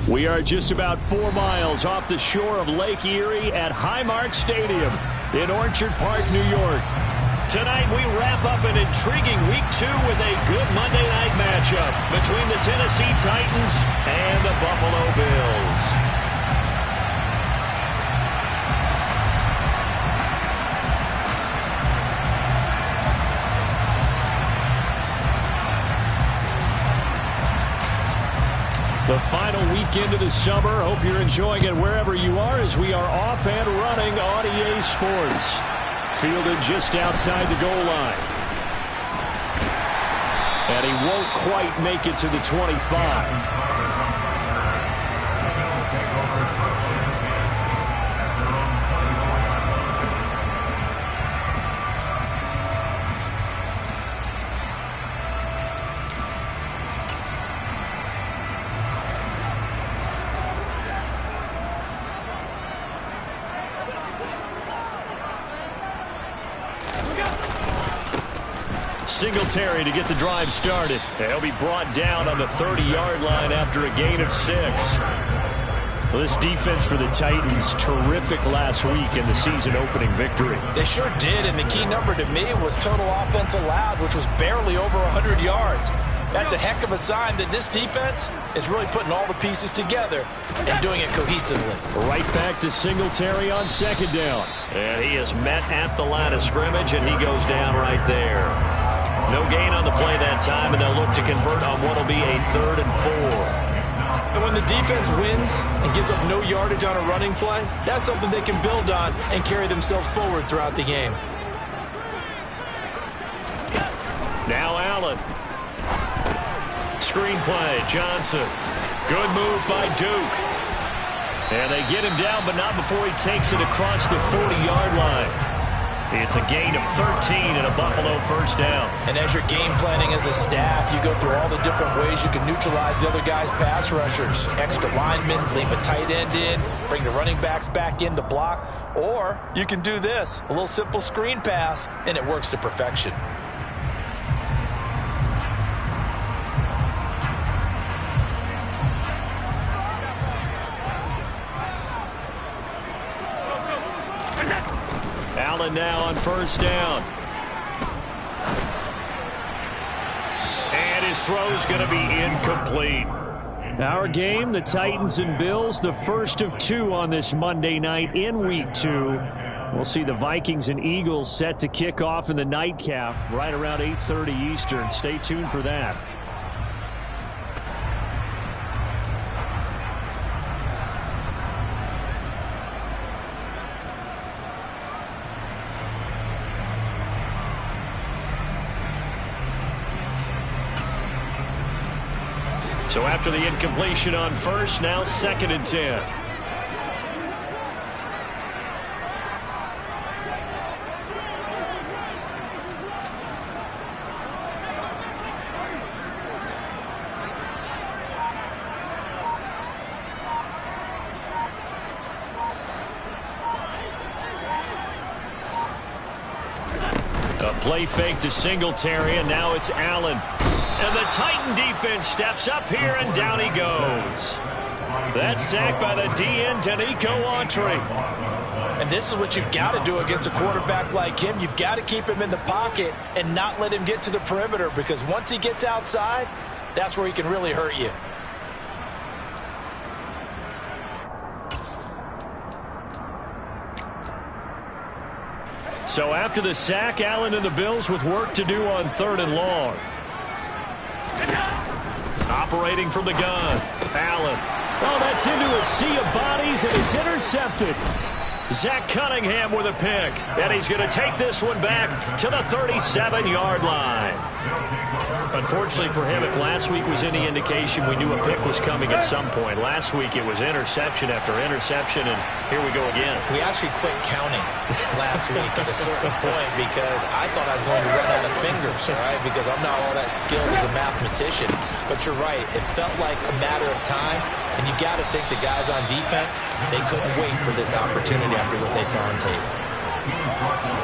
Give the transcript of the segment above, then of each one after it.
We are just about 4 miles off the shore of Lake Erie at Highmark Stadium in Orchard Park, New York. Tonight we wrap up an intriguing Week 2 with a good Monday night matchup between the Tennessee Titans and the Buffalo Bills. The final weekend of the summer. Hope you're enjoying it wherever you are as we are off and running on EA Sports. Fielded just outside the goal line. And he won't quite make it to the 25. Singletary to get the drive started. He'll be brought down on the 30-yard line after a gain of 6. Well, this defense for the Titans, terrific last week in the season-opening victory. They sure did, and the key number to me was total offense allowed, which was barely over 100 yards. That's a heck of a sign that this defense is really putting all the pieces together and doing it cohesively. Right back to Singletary on 2nd down. And he is met at the line of scrimmage, and he goes down right there. No gain on the play that time, and they'll look to convert on what will be a 3rd and 4. And when the defense wins and gives up no yardage on a running play, that's something they can build on and carry themselves forward throughout the game. Now Allen. Screen play, Johnson. Good move by Duke. And they get him down, but not before he takes it across the 40-yard line. It's a gain of 13 and a Buffalo 1st down. And as you're game planning as a staff, you go through all the different ways you can neutralize the other guy's pass rushers. Extra linemen, leave a tight end in, bring the running backs back in to block. Or you can do this, a little simple screen pass, and it works to perfection. Allen now on 1st down. And his throw's going to be incomplete. Our game, the Titans and Bills, the first of 2 on this Monday night in Week 2. We'll see the Vikings and Eagles set to kick off in the nightcap right around 8:30 Eastern. Stay tuned for that. So after the incompletion on 1st, now 2nd and 10. A play fake to Singletary, and now it's Allen. And the Titan defense steps up here, and down he goes. That's sacked by the DN, Danico Autry. And this is what you've got to do against a quarterback like him. You've got to keep him in the pocket and not let him get to the perimeter, because once he gets outside, that's where he can really hurt you. So after the sack, Allen and the Bills with work to do on 3rd and long. Operating from the gun, Allen. Oh, that's into a sea of bodies, and it's intercepted. Zach Cunningham with a pick. And he's going to take this one back to the 37-yard line. Unfortunately for him, if last week was any indication, we knew a pick was coming at some point. Last week it was interception after interception, and here we go again. We actually quit counting last week at a certain point because I thought I was going to run out of fingers, all right, because I'm not all that skilled as a mathematician. But you're right. It felt like a matter of time, and you got to think the guys on defense, they couldn't wait for this opportunity after what they saw on tape.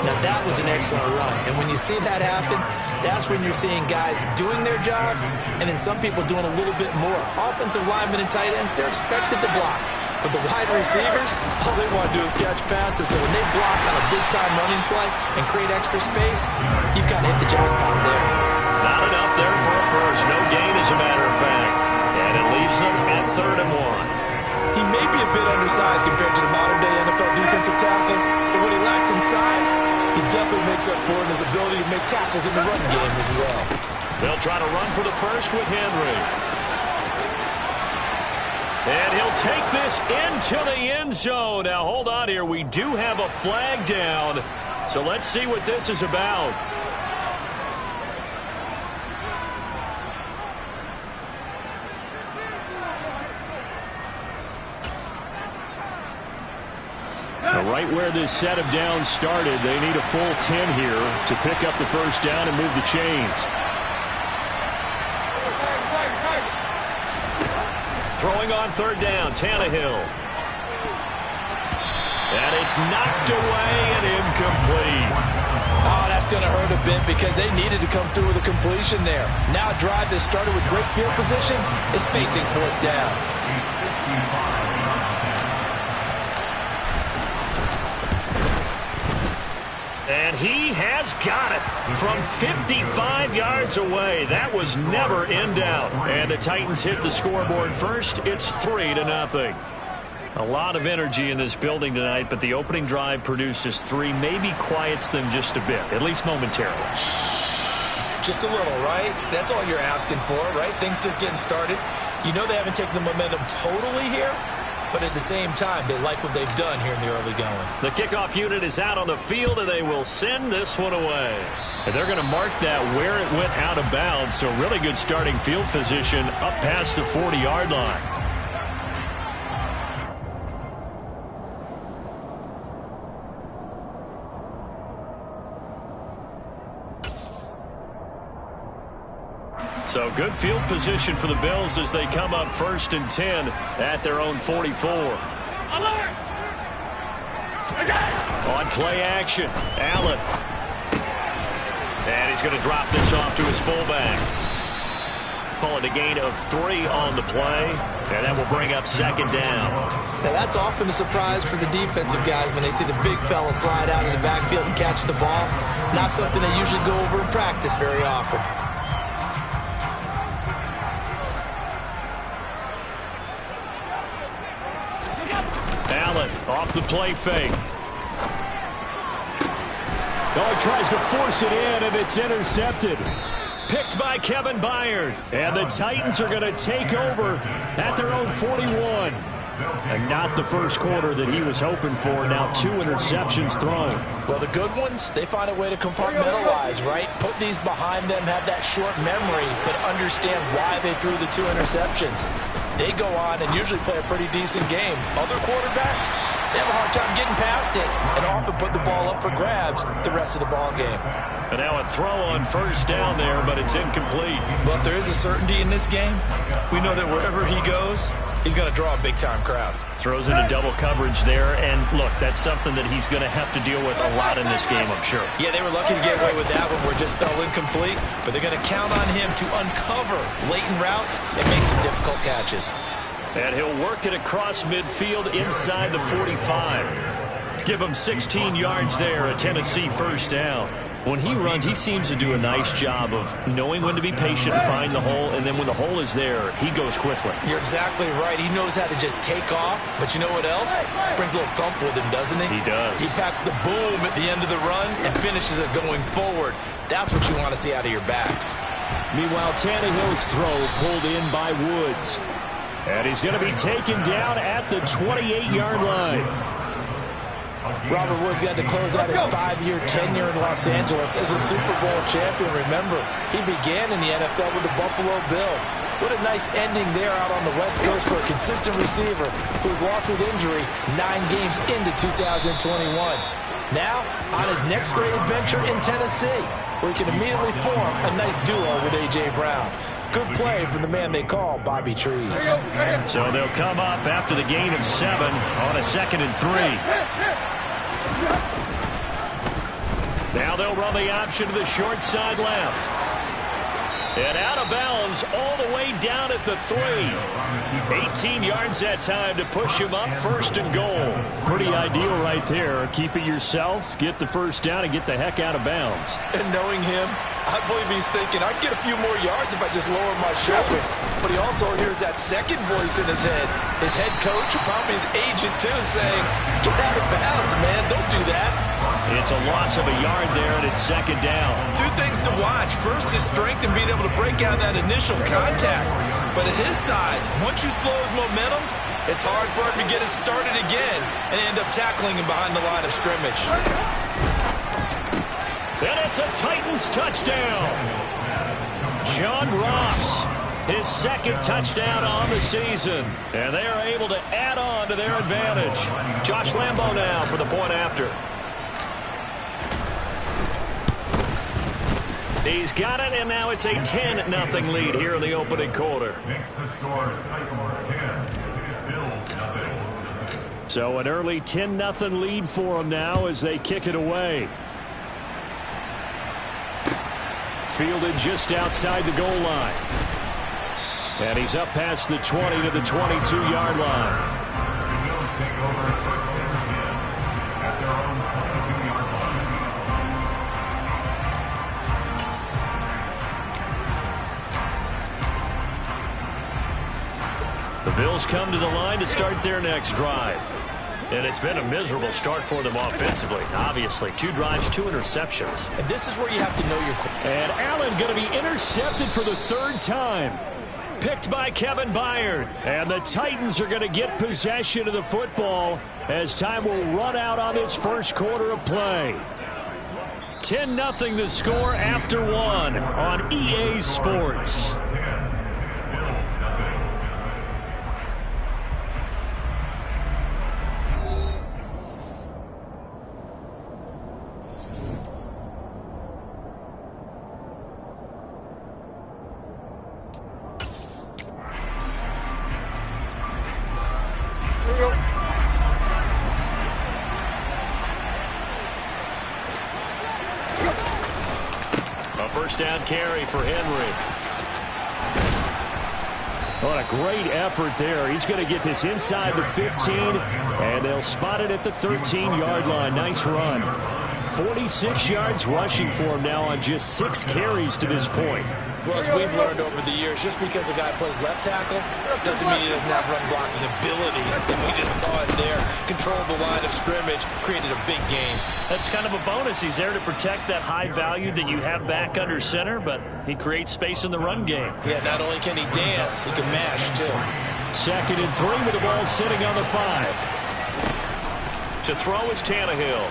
Now, that was an excellent run. And when you see that happen, that's when you're seeing guys doing their job and then some people doing a little bit more. Offensive linemen and tight ends, they're expected to block. But the wide receivers, all they want to do is catch passes. So when they block on a big-time running play and create extra space, you've got to hit the jackpot there. Not enough there for a first. No gain, as a matter of fact. And it leaves them at 3rd and 1. He may be a bit undersized compared to the modern-day NFL defensive tackle, but what he lacks in size, he definitely makes up for it in his ability to make tackles in the run game as well. They'll try to run for the first with Henry. And he'll take this into the end zone. Now, hold on here. We do have a flag down, so let's see what this is about. Right where this set of downs started, they need a full 10 here to pick up the first down and move the chains. Throwing on 3rd down, Tannehill. And it's knocked away and incomplete. Oh, that's going to hurt a bit because they needed to come through with a completion there. Now a drive that started with great field position is facing 4th down. And he has got it from 55 yards away. That was never in doubt. And the Titans hit the scoreboard first. It's 3-0. A lot of energy in this building tonight, but the opening drive produces 3, maybe quiets them just a bit, at least momentarily. Just a little, right? That's all you're asking for, right? Things just getting started. You know they haven't taken the momentum totally here, but at the same time, they like what they've done here in the early going. The kickoff unit is out on the field, and they will send this one away. And they're going to mark that where it went out of bounds, so really good starting field position up past the 40-yard line. So good field position for the Bills as they come up 1st and 10 at their own 44. On play action, Allen. And he's going to drop this off to his fullback. Calling a gain of 3 on the play, and that will bring up 2nd down. Now that's often a surprise for the defensive guys when they see the big fella slide out of the backfield and catch the ball. Not something they usually go over in practice very often. Off the play fake. Oh, he tries to force it in, and it's intercepted. Picked by Kevin Byard. And the Titans are going to take over at their own 41. And not the first quarter that he was hoping for. Now 2 interceptions thrown. Well, the good ones, they find a way to compartmentalize, right? Put these behind them, have that short memory, but understand why they threw the 2 interceptions. They go on and usually play a pretty decent game. Other quarterbacks, they have a hard time getting past it and often put the ball up for grabs the rest of the ball game. And now a throw on 1st down there, but it's incomplete. But there is a certainty in this game. We know that wherever he goes, he's going to draw a big-time crowd. Throws into double coverage there, and look, that's something that he's going to have to deal with a lot in this game, I'm sure. Yeah, they were lucky to get away with that one where it just fell incomplete, but they're going to count on him to uncover latent routes and make some difficult catches. And he'll work it across midfield inside the 45. Give him 16 yards there, a Tennessee 1st down. When he runs, he seems to do a nice job of knowing when to be patient and find the hole, and then when the hole is there, he goes quickly. You're exactly right. He knows how to just take off, but you know what else? Brings a little thump with him, doesn't he? He does. He packs the boom at the end of the run and finishes it going forward. That's what you want to see out of your backs. Meanwhile, Tannehill's throw pulled in by Woods. And he's going to be taken down at the 28-yard line. Robert Woods got to close out his 5-year tenure in Los Angeles as a Super Bowl champion. Remember, he began in the NFL with the Buffalo Bills. What a nice ending there out on the West Coast for a consistent receiver who was lost with injury 9 games into 2021. Now, on his next great adventure in Tennessee, where he can immediately form a nice duo with A.J. Brown. Good play from the man they call Bobby Trees. So they'll come up after the gain of 7 on a 2nd and 3. they'll run the option to the short side left. And out of bounds all the way down at the 3. 18 yards that time to push him up, 1st and goal. Pretty ideal right there. Keep it yourself, get the first down, and get the heck out of bounds. And knowing him, I believe he's thinking, I can get a few more yards if I just lower my shoulder. But he also hears that second voice in his head. His head coach, and probably his agent too, saying, get out of bounds, man. Don't do that. It's a loss of a yard there, and it's 2nd down. 2 things to watch. First, his strength and being able to break out that initial contact. But at his size, once you slow his momentum, it's hard for him to get it started again and end up tackling him behind the line of scrimmage. And it's a Titans touchdown. John Ross, his 2nd touchdown on the season. And they are able to add on to their advantage. Josh Lambo now for the point after. He's got it, and now it's a 10-0 lead here in the opening quarter. So an early 10-0 lead for them now as they kick it away. Fielded just outside the goal line. And he's up past the 20 to the 22-yard line. The Bills come to the line to start their next drive. And it's been a miserable start for them offensively. Obviously, 2 drives, 2 interceptions. And this is where you have to know your... And Allen going to be intercepted for the 3rd time. Picked by Kevin Byard. And the Titans are going to get possession of the football as time will run out on this first quarter of play. 10-0 the score after 1 on EA Sports. First down carry for Henry. What a great effort there. He's going to get this inside the 15, and they'll spot it at the 13-yard line. Nice run. 46 yards rushing for him now on just 6 carries to this point. Well, as we've learned over the years, just because a guy plays left tackle doesn't mean he doesn't have run blocking abilities. And we just saw it there. Controlled the line of scrimmage, created a big game. That's kind of a bonus. He's there to protect that high value that you have back under center, but he creates space in the run game. Yeah, not only can he dance, he can mash, too. 2nd and 3 with the ball sitting on the 5. To throw is Tannehill.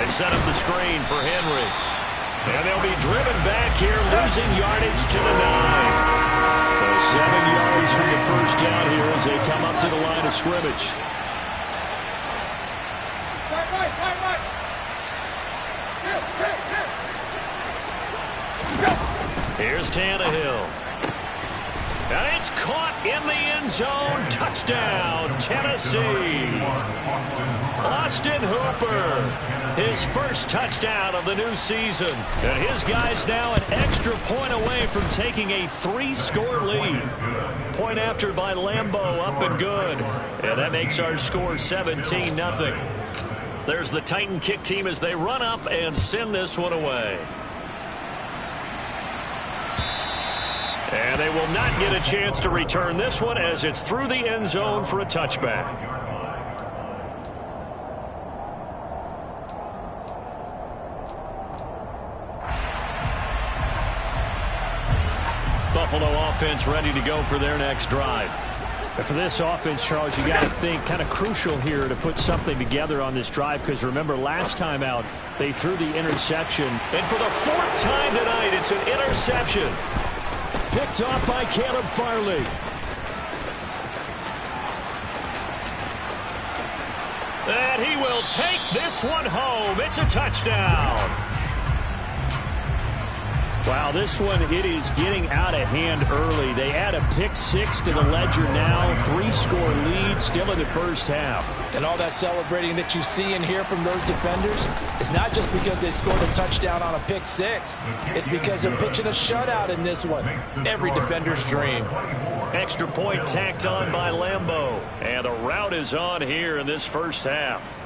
They set up the screen for Henry. And they'll be driven back here, losing yardage to the 9. So 7 yards from the first down here as they come up to the line of scrimmage. Here's Tannehill. And it's caught in the end zone. Touchdown, Tennessee. Austin Hooper, his first touchdown of the new season. And his guys now an extra point away from taking a 3-score lead. Point after by Lambo, up and good. And that makes our score 17-0. There's the Titan kick team as they run up and send this one away. And they will not get a chance to return this one as it's through the end zone for a touchback. Buffalo offense ready to go for their next drive. And for this offense, Charles, you got to think kind of crucial here to put something together on this drive, because remember last time out they threw the interception. And for the 4th time tonight, it's an interception. Picked off by Caleb Farley. And he will take this one home. It's a touchdown. Wow, this one, it is getting out of hand early. They add a pick six to the ledger now. 3-score lead still in the first half. And all that celebrating that you see and hear from those defenders, it's not just because they scored a touchdown on a pick six. It's because they're pitching a shutout in this one. Every defender's dream. Extra point tacked on by Lambeau. And the rout is on here in this first half.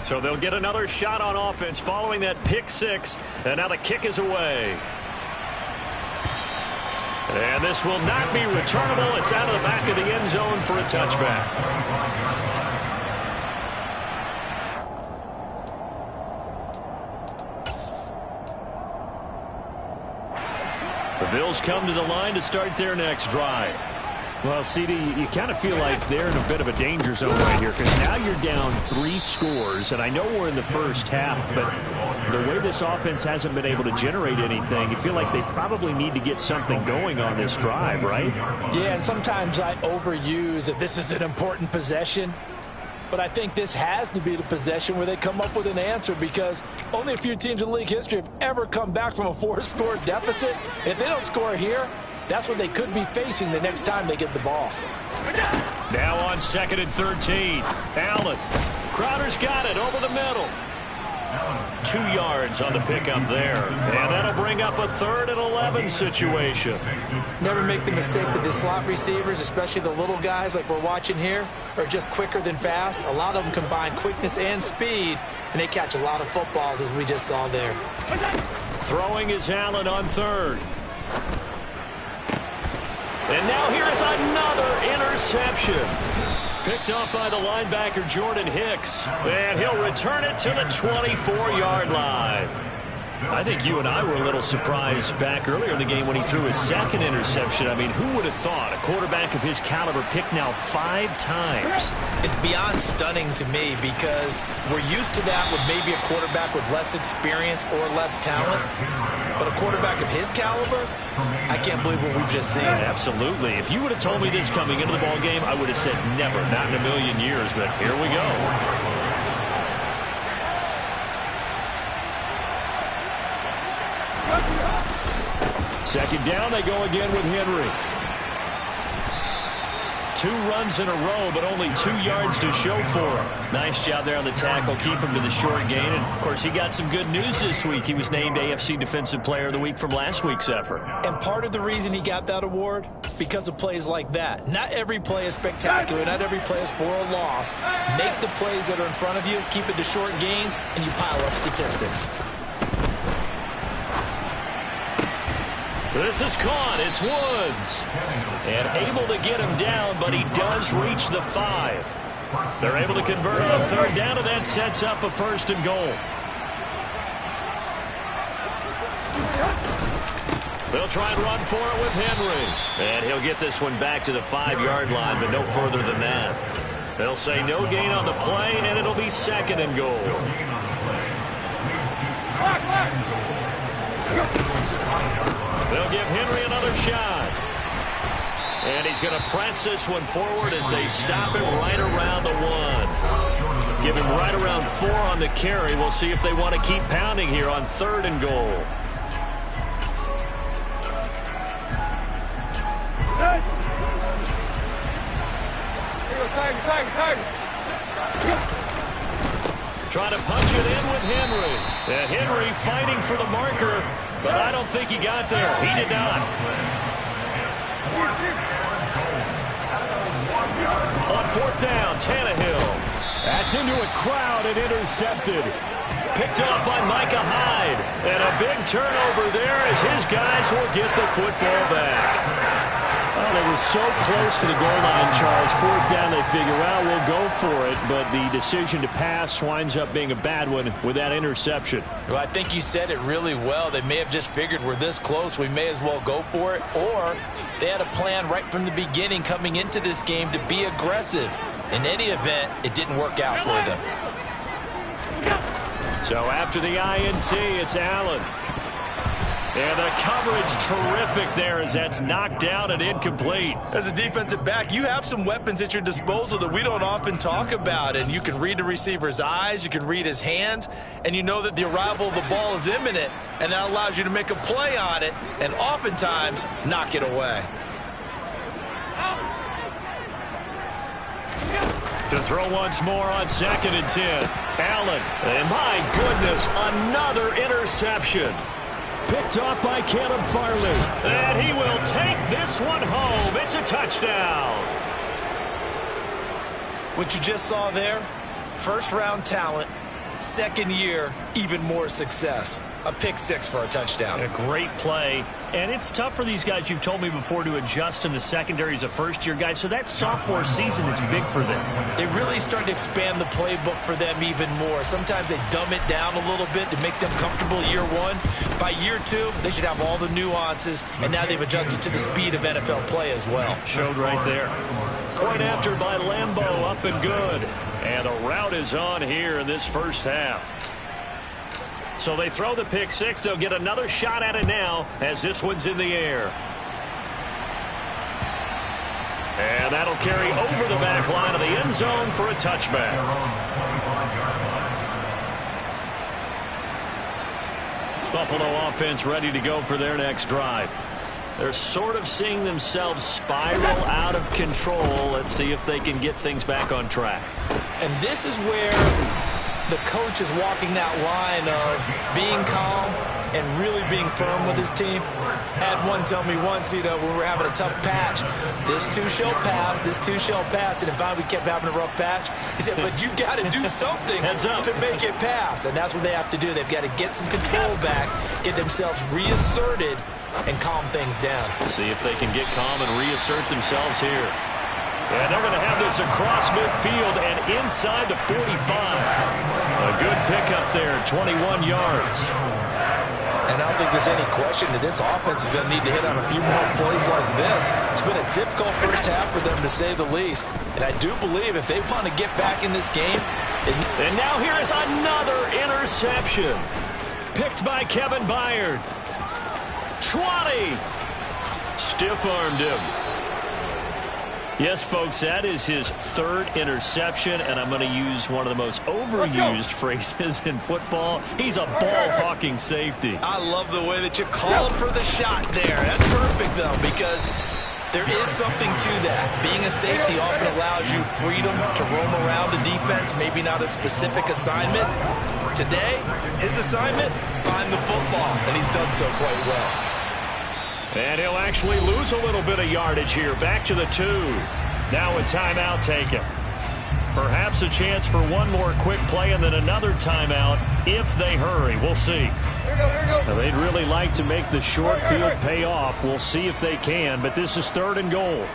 So they'll get another shot on offense following that pick six. And now the kick is away. And this will not be returnable. It's out of the back of the end zone for a touchback. The Bills come to the line to start their next drive. Well, CD, you kind of feel like they're in a bit of a danger zone right here because now you're down 3 scores, and I know we're in the first half, but the way this offense hasn't been able to generate anything, you feel like they probably need to get something going on this drive, right? Yeah, and sometimes I overuse that this is an important possession, but I think this has to be the possession where they come up with an answer because only a few teams in league history have ever come back from a 4-score deficit. And if they don't score here, that's what they could be facing the next time they get the ball. Now on 2nd and 13. Allen. Crowder's got it over the middle. 2 yards on the pickup there. And that'll bring up a 3rd and 11 situation. Never make the mistake that the slot receivers, especially the little guys like we're watching here, are just quicker than fast. A lot of them combine quickness and speed, and they catch a lot of footballs as we just saw there. Throwing is Allen on 3rd. And now here is another interception. Picked up by the linebacker, Jordan Hicks. And he'll return it to the 24-yard line. I think you and I were a little surprised back earlier in the game when he threw his 2nd interception. I mean, who would have thought a quarterback of his caliber picked now 5 times? It's beyond stunning to me because we're used to that with maybe a quarterback with less experience or less talent. But a quarterback of his caliber, I can't believe what we've just seen. Absolutely. If you would have told me this coming into the ball game, I would have said never, not in a million years. But here we go. Second down, they go again with Henry. 2 runs in a row, but only 2 yards to show for him. Nice job there on the tackle. Keep him to the short gain. And, of course, he got some good news this week. He was named AFC Defensive Player of the Week from last week's effort. And part of the reason he got that award, because of plays like that. Not every play is spectacular. Not every play is for a loss. Make the plays that are in front of you, keep it to short gains, and you pile up statistics. This is caught. It's Woods. And able to get him down, but he does reach the 5. They're able to convert on 3rd down, and that sets up a 1st and goal. They'll try and run for it with Henry. And he'll get this one back to the 5-yard line, but no further than that. They'll say no gain on the play, and it'll be 2nd and goal. They'll give Henry another shot. And he's going to press this one forward as they stop him right around the 1. Give him right around 4 on the carry. We'll see if they want to keep pounding here on 3rd and goal. Trying to punch it in with Henry. And Henry fighting for the marker, but I don't think he got there. He did not. On 4th down, Tannehill. That's into a crowd and intercepted. Picked off by Micah Hyde. And a big turnover there as his guys will get the football back. Oh, they were so close to the goal line, Charles. 4th down, they figure, well, we'll go for it. But the decision to pass winds up being a bad one with that interception. Well, I think you said it really well. They may have just figured we're this close, we may as well go for it. Or they had a plan right from the beginning coming into this game to be aggressive. In any event, it didn't work out for them. So after the INT, it's Allen. And the coverage terrific there as that's knocked down and incomplete. As a defensive back, you have some weapons at your disposal that we don't often talk about. And you can read the receiver's eyes, you can read his hands, and you know that the arrival of the ball is imminent. And that allows you to make a play on it and oftentimes knock it away. To throw once more on 2nd and 10. Allen, and my goodness, another interception. Picked off by Caleb Farley. And he will take this one home. It's a touchdown. What you just saw there, first-round talent, second year, even more success. A pick 6 for a touchdown. A great play. And it's tough for these guys, you've told me before, to adjust in the secondary as a first-year guy. So that sophomore season is big for them. They really started to expand the playbook for them even more. Sometimes they dumb it down a little bit to make them comfortable year 1. By year 2, they should have all the nuances, and now they've adjusted to the speed of NFL play as well. Showed right there. Point after by Lambo, up and good. And a route is on here in this first half. So they throw the pick 6. They'll get another shot at it now as this one's in the air. And that'll carry over the back line of the end zone for a touchback. Buffalo offense ready to go for their next drive. They're sort of seeing themselves spiral out of control. Let's see if they can get things back on track. And this is where the coach is walking that line of being calm and really being firm with his team. Had one tell me once, when we were having a tough patch, this too shall pass, this too shall pass. And if we kept having a rough patch, he said, but you got to do something to make it pass. And that's what they have to do. They've got to get some control back, get themselves reasserted, and calm things down. See if they can get calm and reassert themselves here. And they're going to have this across midfield and inside the 45. A good pickup there, 21 yards. And I don't think there's any question that this offense is going to need to hit on a few more plays like this. It's been a difficult first half for them, to say the least. And I do believe if they want to get back in this game. And now here is another interception. Picked by Kevin Byard. 20. Stiff-armed him. Yes, folks, that is his 3rd interception, and I'm going to use one of the most overused phrases in football. He's a ball-hawking safety. I love the way that you called for the shot there. That's perfect, though, because there is something to that. Being a safety often allows you freedom to roam around the defense, maybe not a specific assignment. Today, his assignment, find the football, and he's done so quite well. And he'll actually lose a little bit of yardage here. Back to the 2. Now a timeout taken. Perhaps a chance for one more quick play and then another timeout if they hurry. We'll see. Now, they'd really like to make the short field pay off. We'll see if they can, but this is 3rd and goal.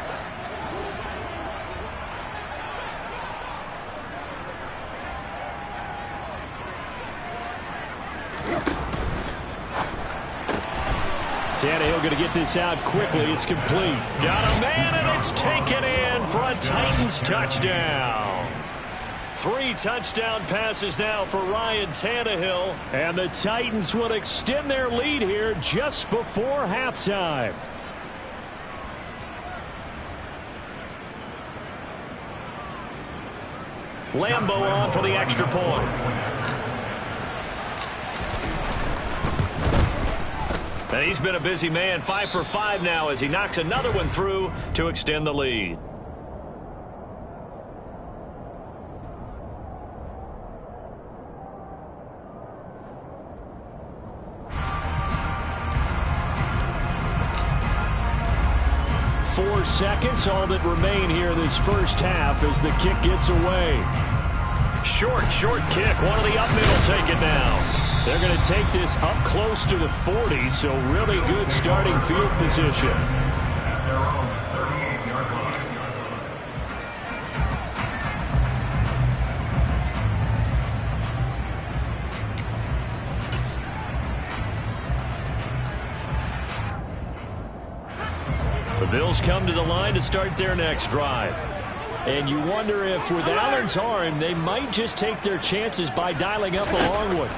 Tannehill going to get this out quickly. It's complete. Got a man, and it's taken in for a Titans touchdown. 3 touchdown passes now for Ryan Tannehill. And the Titans will extend their lead here just before halftime. Lambo on for the extra point. And he's been a busy man, 5 for 5 now as he knocks another one through to extend the lead. Four seconds, all that remain here this first half as the kick gets away. Short kick. One of the up middle take it now. They're going to take this up close to the 40, so really good starting field position. The Bills come to the line to start their next drive. And you wonder if with Allen's arm, they might just take their chances by dialing up a long one.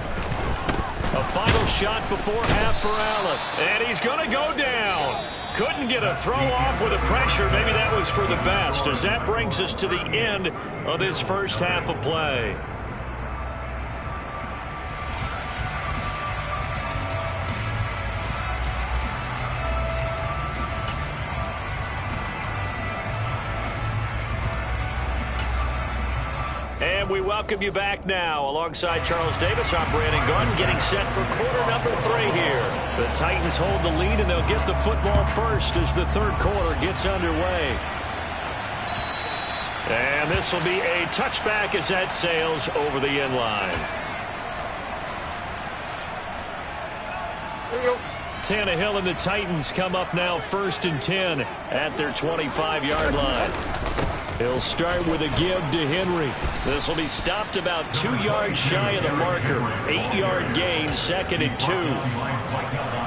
A final shot before half for Allen. And he's going to go down. Couldn't get a throw off with the pressure. Maybe that was for the best, as that brings us to the end of this first half of play. And we welcome you back now. Alongside Charles Davis, I'm Brandon Gaudin, getting set for quarter number 3 here. The Titans hold the lead, and they'll get the football first as the third quarter gets underway. And this will be a touchback as that sails over the end line. Tannehill and the Titans come up now 1st and 10 at their 25-yard line. He'll start with a give to Henry. This will be stopped about 2 yards shy of the marker. 8-yard gain, 2nd and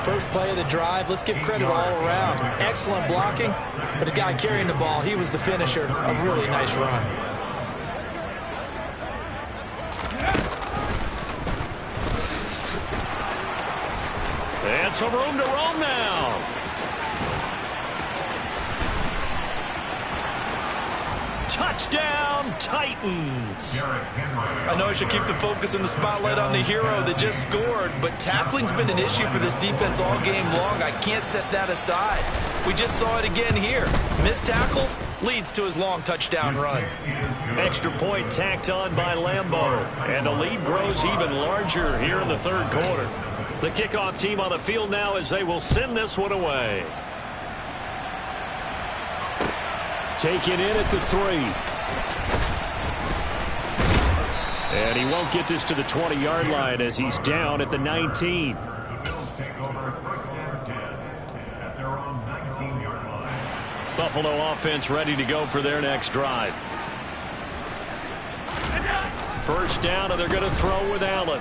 2. First play of the drive. Let's give credit all around. Excellent blocking, but the guy carrying the ball, he was the finisher. A really nice run. And some room to roam now. Touchdown, Titans. I know I should keep the focus and the spotlight on the hero that just scored, but tackling's been an issue for this defense all game long. I can't set that aside. We just saw it again here. Missed tackles leads to his long touchdown run. Extra point tacked on by Lambeau, and the lead grows even larger here in the third quarter. The kickoff team on the field now as they will send this one away. Taken in at the 3. And he won't get this to the 20-yard line as he's down at the 19. Buffalo offense ready to go for their next drive. First down, and they're going to throw with Allen.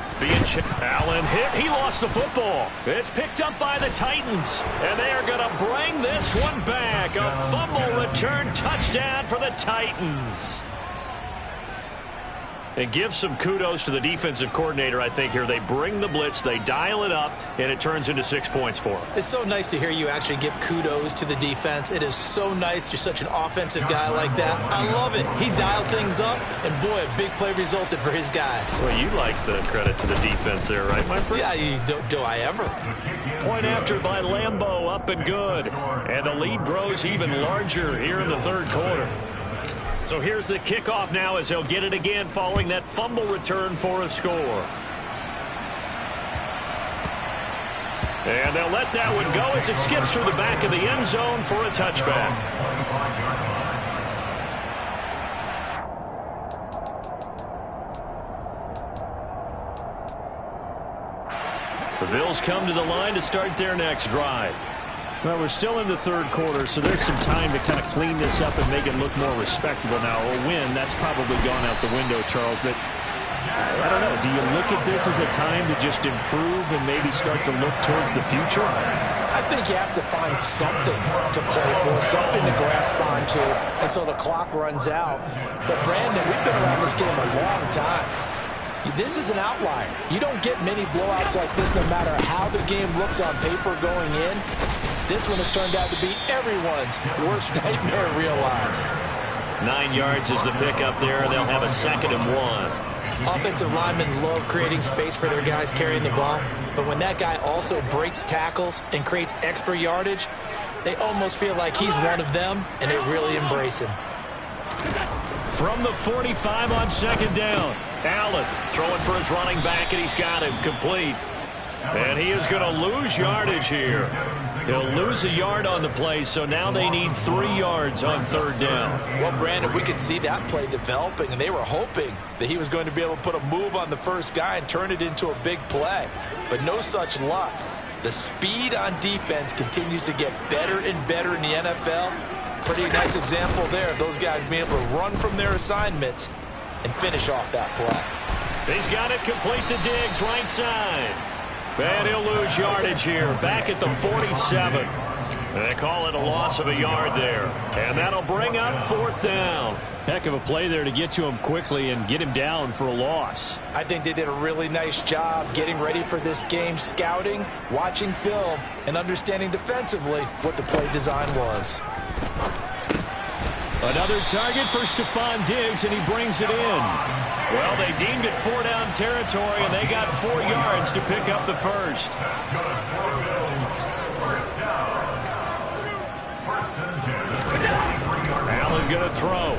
Allen hit. He lost the football. It's picked up by the Titans, and they are going to bring this one back. A fumble return touchdown for the Titans. And give some kudos to the defensive coordinator, I think, here. They bring the blitz, they dial it up, and it turns into 6 points for them. It's so nice to hear you actually give kudos to the defense. It is so nice. You're such an offensive guy like that. I love it. He dialed things up, and boy, a big play resulted for his guys. Well, you like the credit to the defense there, right, my friend? Yeah, do I ever? Point after by Lambeau, up and good. And the lead grows even larger here in the third quarter. So here's the kickoff now as they'll get it again following that fumble return for a score. And they'll let that one go as it skips through the back of the end zone for a touchback. The Bills come to the line to start their next drive. Well, we're still in the third quarter, so there's some time to kind of clean this up and make it look more respectable now. A win, that's probably gone out the window, Charles, but I don't know. Do you look at this as a time to just improve and maybe start to look towards the future? I think you have to find something to play for, something to grasp onto until the clock runs out. But, Brandon, we've been around this game a long time. This is an outlier. You don't get many blowouts like this no matter how the game looks on paper going in. This one has turned out to be everyone's worst nightmare realized. 9 yards is the pickup there. They'll have a 2nd and 1. Offensive linemen love creating space for their guys carrying the ball. But when that guy also breaks tackles and creates extra yardage, they almost feel like he's one of them, and they really embrace him. From the 45 on 2nd down. Allen throwing for his running back, and he's got him complete. And he is going to lose yardage here. He'll lose a yard on the play, so now they need 3 yards on 3rd down. Well, Brandon, we could see that play developing, and they were hoping that he was going to be able to put a move on the first guy and turn it into a big play. But no such luck. The speed on defense continues to get better and better in the NFL. Pretty nice example there of those guys being able to run from their assignments and finish off that play. He's got it complete to Diggs, right side. And he'll lose yardage here, back at the 47. They call it a loss of a yard there. And that'll bring up 4th down. Heck of a play there to get to him quickly and get him down for a loss. I think they did a really nice job getting ready for this game, scouting, watching film, and understanding defensively what the play design was. Another target for Stephon Diggs, and he brings it in. Well, they deemed it 4-down territory, and they got 4 yards to pick up the first. Allen going to throw.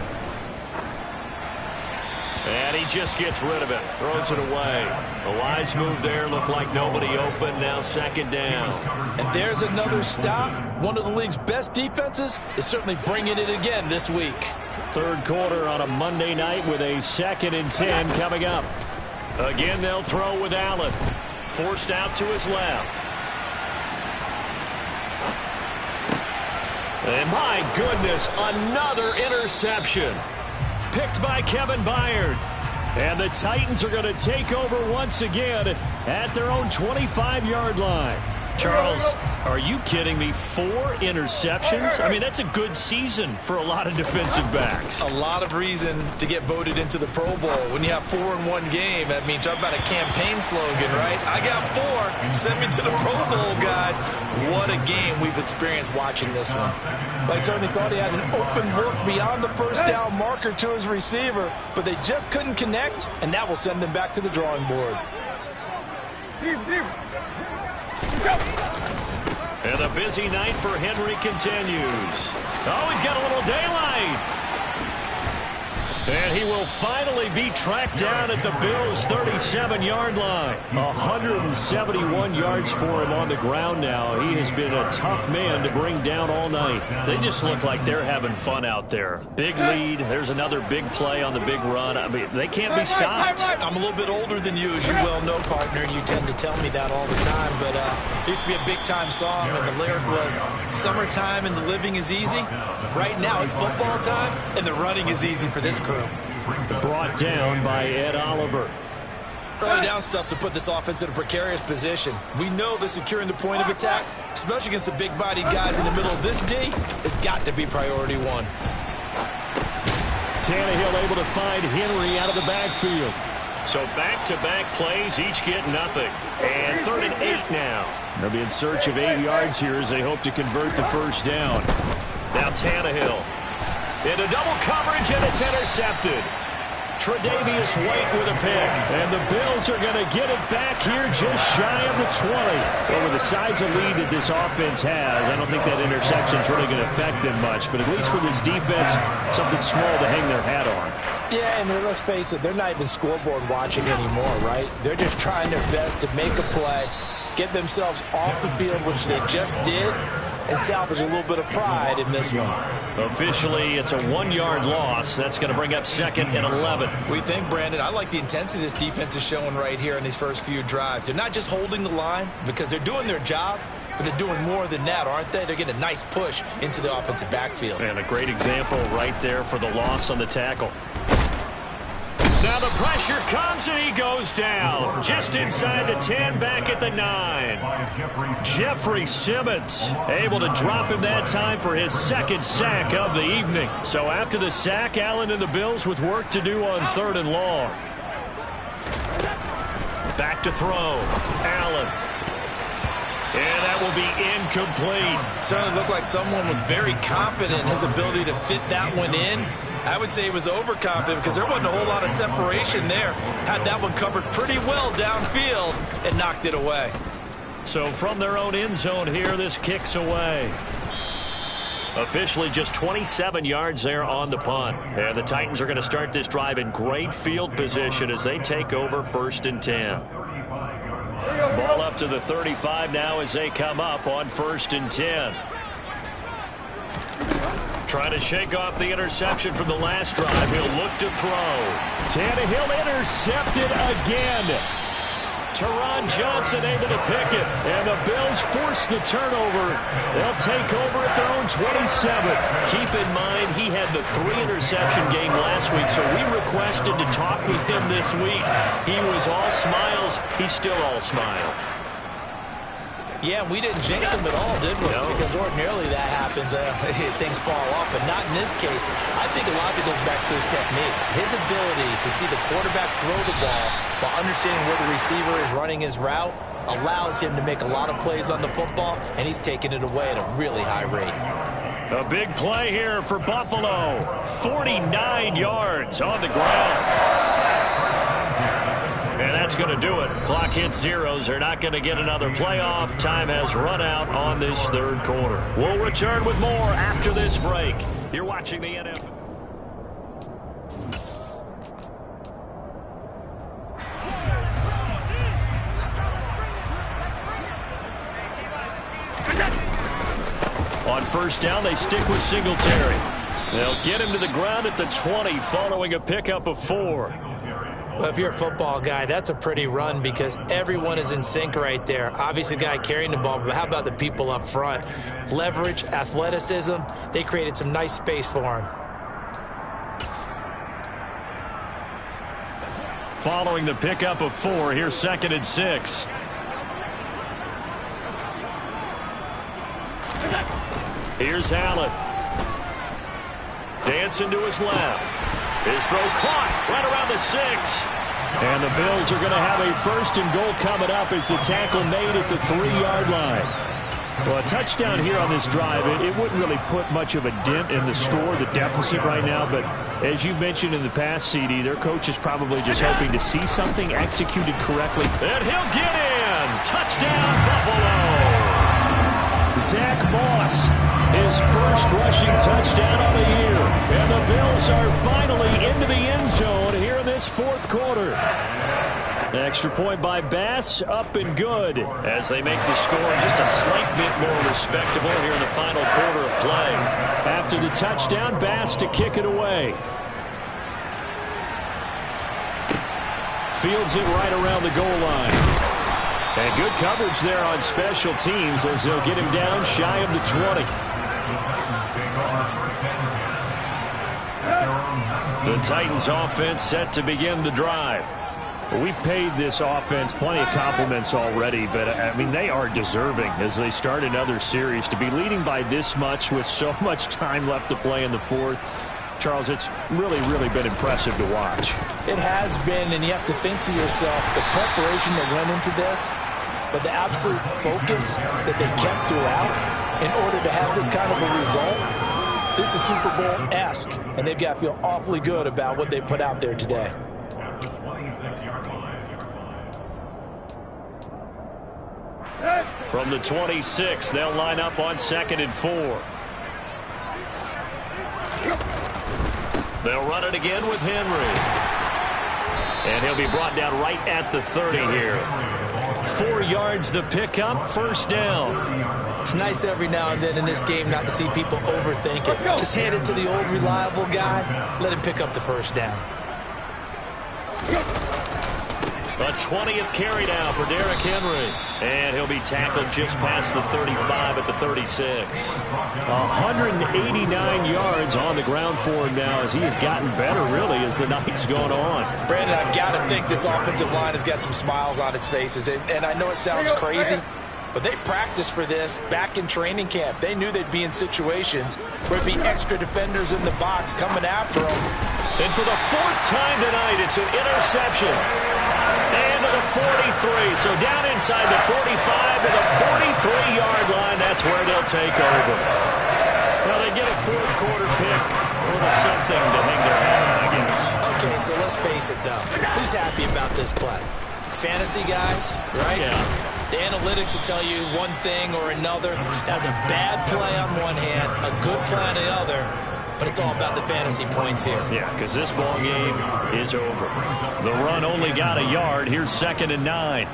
And he just gets rid of it. Throws it away. A wise move there. Looked like nobody open. Now 2nd down. And there's another stop. One of the league's best defenses is certainly bringing it again this week. 3rd quarter on a Monday night with a 2nd and 10 coming up. Again, they'll throw with Allen. Forced out to his left. And my goodness, another interception. Picked by Kevin Byard. And the Titans are going to take over once again at their own 25-yard line. Charles, are you kidding me? 4 interceptions? I mean, that's a good season for a lot of defensive backs. A lot of reason to get voted into the Pro Bowl. When you have 4 in one game, I mean, talk about a campaign slogan, right? I got 4. Send me to the Pro Bowl, guys. What a game we've experienced watching this one. I certainly thought he had an open look beyond the first down marker to his receiver, but they just couldn't connect, and that will send them back to the drawing board. And the busy night for Henry continues. Oh, he's got a little daylight. And he will finally be tracked down at the Bills' 37-yard line. 171 yards for him on the ground now. He has been a tough man to bring down all night. They just look like they're having fun out there. Big lead. There's another big play on the big run. I mean, they can't be stopped. I'm a little bit older than you, as you well know, partner, and you tend to tell me that all the time. But it used to be a big-time song, and the lyric was, "Summertime and the living is easy." Right now, it's football time, and the running is easy for this crew. Brought down by Ed Oliver. Early down stuff to put this offense in a precarious position. We know that securing the point of attack, especially against the big-bodied guys in the middle of this D, has got to be priority 1. Tannehill able to find Henry out of the backfield. So back-to-back plays, each get nothing. And 3rd and 8 now. They'll be in search of 8 yards here as they hope to convert the first down. Now Tannehill into double coverage, and it's intercepted. Tre'Davious White with a pick. And the Bills are going to get it back here just shy of the 20. Well, with the size of lead that this offense has, I don't think that interception is really going to affect them much. But at least for this defense, something small to hang their hat on. Yeah, and let's face it, they're not even scoreboard watching anymore, right? They're just trying their best to make a play, get themselves off the field, which they just did, and salvage a little bit of pride in this one. Officially, it's a 1-yard loss. That's going to bring up 2nd and 11. We think, Brandon, I like the intensity this defense is showing right here in these first few drives. They're not just holding the line because they're doing their job, but they're doing more than that, aren't they? They're getting a nice push into the offensive backfield. And a great example right there for the loss on the tackle. Now the pressure comes, and he goes down. Just inside the 10, back at the 9. Jeffrey Simmons able to drop him that time for his 2nd sack of the evening. So after the sack, Allen and the Bills with work to do on 3rd and long. Back to throw. Allen. And that will be incomplete. Certainly looked like someone was very confident in his ability to fit that one in. I would say he was overconfident because there wasn't a whole lot of separation there. Had that one covered pretty well downfield and knocked it away. So from their own end zone here, this kicks away. Officially just 27 yards there on the punt. And the Titans are going to start this drive in great field position as they take over 1st and 10. Ball up to the 35 now as they come up on 1st and 10. Trying to shake off the interception from the last drive. He'll look to throw. Tannehill intercepted again. Teron Johnson able to pick it. And the Bills force the turnover. They'll take over at their own 27. Keep in mind, he had the 3-interception game last week, so we requested to talk with him this week. He was all smiles. He's still all smile. Yeah, we didn't jinx him at all, did we? No. Because ordinarily that happens, things fall off, but not in this case. I think a lot of it goes back to his technique. His ability to see the quarterback throw the ball while understanding where the receiver is running his route allows him to make a lot of plays on the football, and he's taking it away at a really high rate. A big play here for Buffalo. 49 yards on the ground. And that's going to do it. Clock hits zeros. They're not going to get another playoff. Time has run out on this third quarter. We'll return with more after this break. You're watching the NFL. On first down, they stick with Singletary. They'll get him to the ground at the 20 following a pickup of 4. Well, if you're a football guy, that's a pretty run because everyone is in sync right there. Obviously, the guy carrying the ball, but how about the people up front? Leverage, athleticism, they created some nice space for him. Following the pickup of 4, here's 2nd and 6. Here's Allen. Dancing to his left. His throw caught right around the 6. And the Bills are going to have a 1st and goal coming up as the tackle made at the 3-yard line. Well, a touchdown here on this drive, it wouldn't really put much of a dent in the score, the deficit right now. But as you mentioned in the past, CD, their coach is probably just hoping to see something executed correctly. And he'll get in. Touchdown, Buffalo. Zach Moss, his first rushing touchdown on the year. And the Bills are finally into the end zone here in this 4th quarter. Extra point by Bass, up and good, as they make the score just a slight bit more respectable here in the final quarter of play. After the touchdown, Bass to kick it away. Fields it right around the goal line. And good coverage there on special teams as they'll get him down shy of the 20. The Titans offense set to begin the drive. Well, we've paid this offense plenty of compliments already, but, I mean, they are deserving as they start another series. To be leading by this much with so much time left to play in the 4th, Charles, it's really, really been impressive to watch. It has been, and you have to think to yourself, the preparation that went into this, but the absolute focus that they kept throughout in order to have this kind of a result, this is Super Bowl-esque, and they've got to feel awfully good about what they put out there today. From the 26, they'll line up on 2nd and 4. They'll run it again with Henry. And he'll be brought down right at the 30 here. 4 yards the pickup, 1st down. It's nice every now and then in this game not to see people overthink it. Just hand it to the old reliable guy. Let him pick up the 1st down. A 20th carry now for Derrick Henry. And he'll be tackled just past the 35 at the 36. 189 yards on the ground for him now as he has gotten better, really, as the night's gone on. Brandon, I've got to think this offensive line has got some smiles on its faces. And I know it sounds crazy, but they practiced for this back in training camp. They knew they'd be in situations where it'd be extra defenders in the box coming after them. And for the 4th time tonight, it's an interception. And to the 43. So down inside the 45 to the 43-yard line. That's where they'll take over. Well, they get a 4th quarter pick. A little something to hang their hat on, I guess. Okay, so let's face it, though. Who's happy about this play? Fantasy guys, right? Yeah. The analytics will tell you one thing or another. That's a bad play on one hand, a good play on the other. But it's all about the fantasy points here. Yeah, because this ball game is over. The run only got a yard. Here's 2nd and 9.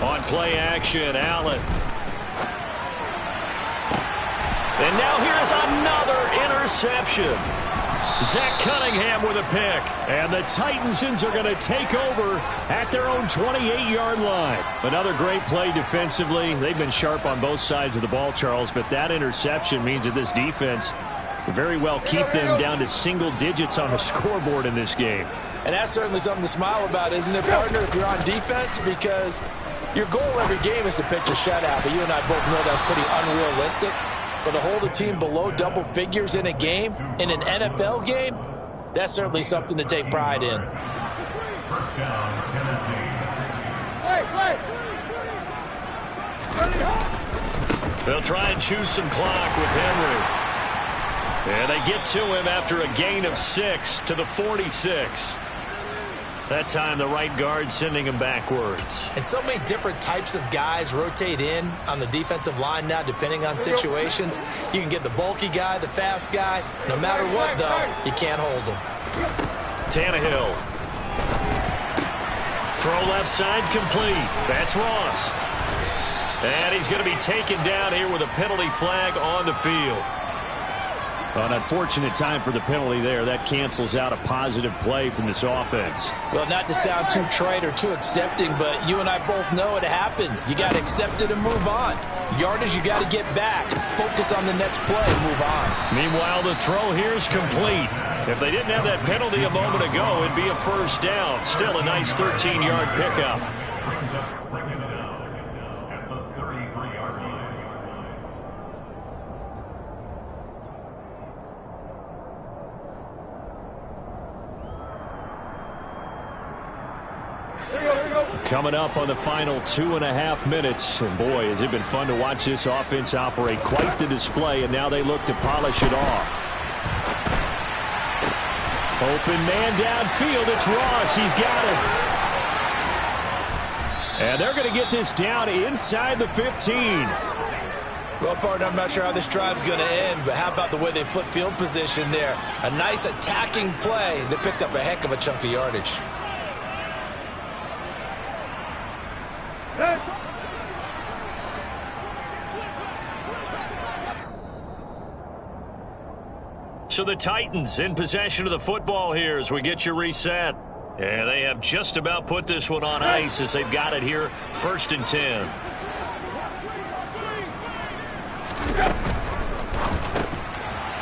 On play action, Allen. And now here's another interception. Zach Cunningham with a pick. And the Titans are going to take over at their own 28-yard line. Another great play defensively. They've been sharp on both sides of the ball, Charles, but that interception means that this defense very well keep them down to single digits on the scoreboard in this game. And that's certainly something to smile about, isn't it, partner, if you're on defense? Because Your goal every game is to pitch a shutout, but you and I both know that's pretty unrealistic. But to hold a team below double figures in a game, in an NFL game, that's certainly something to take pride in. They'll try and choose some clock with Henry. And they get to him after a gain of 6 to the 46. That time the right guard sending him backwards. And so many different types of guys rotate in on the defensive line now depending on situations. You can get the bulky guy, the fast guy. No matter what, though, you can't hold him. Tannehill. Throw left side complete. That's Ross. And he's going to be taken down here with a penalty flag on the field. An unfortunate time for the penalty there. That cancels out a positive play from this offense. Well, not to sound too trite or too accepting, but you and I both know it happens. You got to accept it and move on. Yardage, you got to get back. Focus on the next play and move on. Meanwhile, the throw here is complete. If they didn't have that penalty a moment ago, it'd be a first down. Still a nice 13-yard pickup. Coming up on the final 2.5 minutes. And boy, has it been fun to watch this offense operate. Quite the display, and now they look to polish it off. Open man downfield. It's Ross. He's got it. And they're going to get this down inside the 15. Well, partner, I'm not sure how this drive's going to end, but how about the way they flip field position there? A nice attacking play that picked up a heck of a chunk of yardage. So the Titans in possession of the football here as we get you reset. Yeah, they have just about put this one on ice as they've got it here, 1st and 10.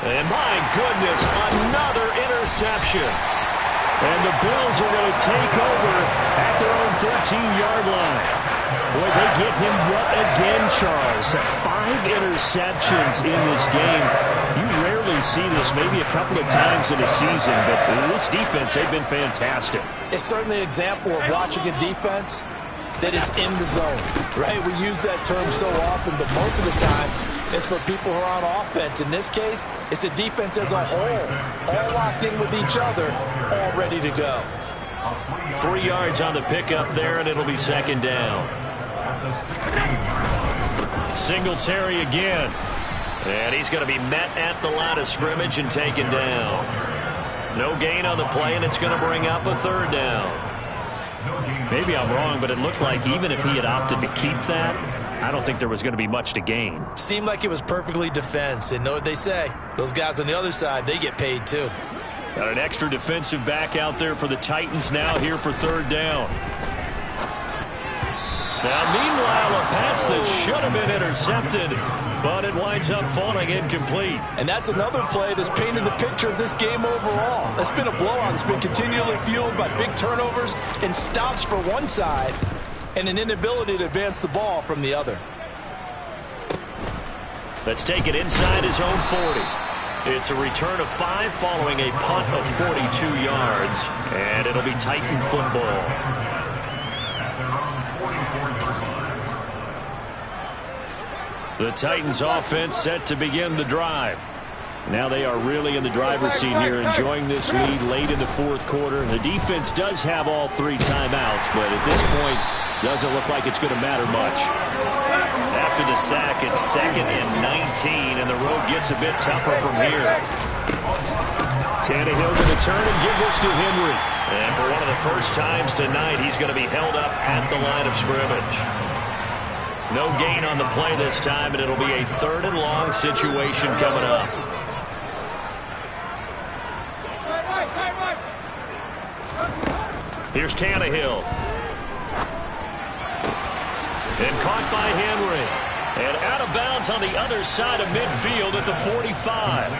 And my goodness, another interception. And the Bills are going to take over at their own 13-yard line. Boy, they get him what again, Charles? 5 interceptions in this game. You rarely see this, maybe a couple of times in a season, but this defense, they've been fantastic. It's certainly an example of watching a defense that is in the zone, right? We use that term so often, but most of the time, it's for people who are on offense. In this case, it's a defense as a whole, all locked in with each other, all ready to go. 3 yards on the pickup there, and it'll be 2nd down. Singletary again. And he's going to be met at the line of scrimmage and taken down. No gain on the play, and it's going to bring up a 3rd down. Maybe I'm wrong, but it looked like even if he had opted to keep that, I don't think there was going to be much to gain. Seemed like it was perfectly defense. And know what they say? Those guys on the other side, they get paid too. Got an extra defensive back out there for the Titans now here for 3rd down. Now, meanwhile, a pass that should have been intercepted, but it winds up falling incomplete. And that's another play that's painted the picture of this game overall. It's been a blowout. It's been continually fueled by big turnovers and stops for one side and an inability to advance the ball from the other. Let's take it inside his own 40. It's a return of 5 following a punt of 42 yards, and it'll be Titan football. The Titans offense set to begin the drive. Now they are really in the driver's seat here, enjoying this lead late in the 4th quarter. The defense does have all 3 timeouts, but at this point, doesn't look like it's going to matter much. After the sack, it's 2nd and 19, and the road gets a bit tougher from here. Tannehill going to turn and give this to Henry. And for one of the first times tonight, he's going to be held up at the line of scrimmage. No gain on the play this time, and it'll be a 3rd and long situation coming up. Here's Tannehill. And caught by Henry. And out of bounds on the other side of midfield at the 45.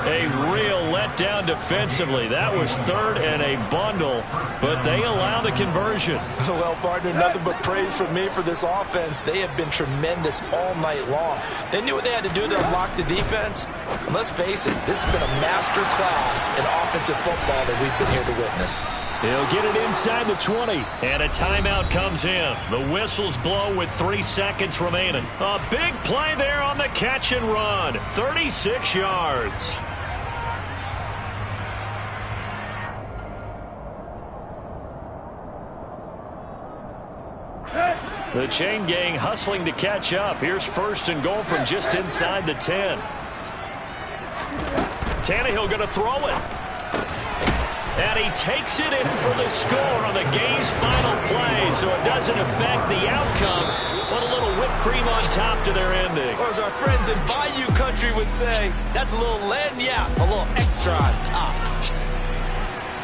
A real letdown defensively. That was third and a bundle, but they allow the conversion. Well, partner, nothing but praise from me for this offense. They have been tremendous all night long. They knew what they had to do to unlock the defense. And let's face it, this has been a master class in offensive football that we've been here to witness. He'll get it inside the 20. And a timeout comes in. The whistles blow with 3 seconds remaining. A big play there on the catch and run. 36 yards. The chain gang hustling to catch up. Here's first and goal from just inside the 10. Tannehill going to throw it. And he takes it in for the score on the game's final play, so it doesn't affect the outcome, but a little whipped cream on top to their ending. Or as our friends in Bayou Country would say, that's a little lagniappe, a little extra on top.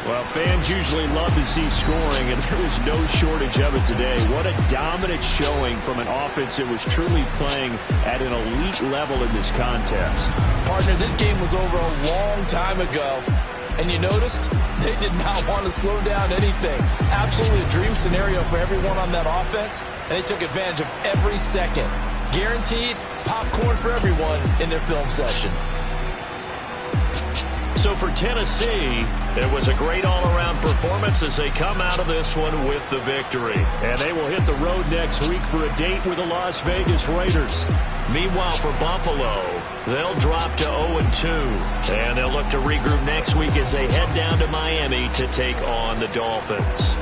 Well, fans usually love to see scoring, and there was no shortage of it today. What a dominant showing from an offense that was truly playing at an elite level in this contest. Partner, this game was over a long time ago. And you noticed they did not want to slow down anything. Absolutely a dream scenario for everyone on that offense, and they took advantage of every second. Guaranteed popcorn for everyone in their film session. So for Tennessee, it was a great all-around performance as they come out of this one with the victory. And they will hit the road next week for a date with the Las Vegas Raiders. Meanwhile, for Buffalo, they'll drop to 0-2. And they'll look to regroup next week as they head down to Miami to take on the Dolphins.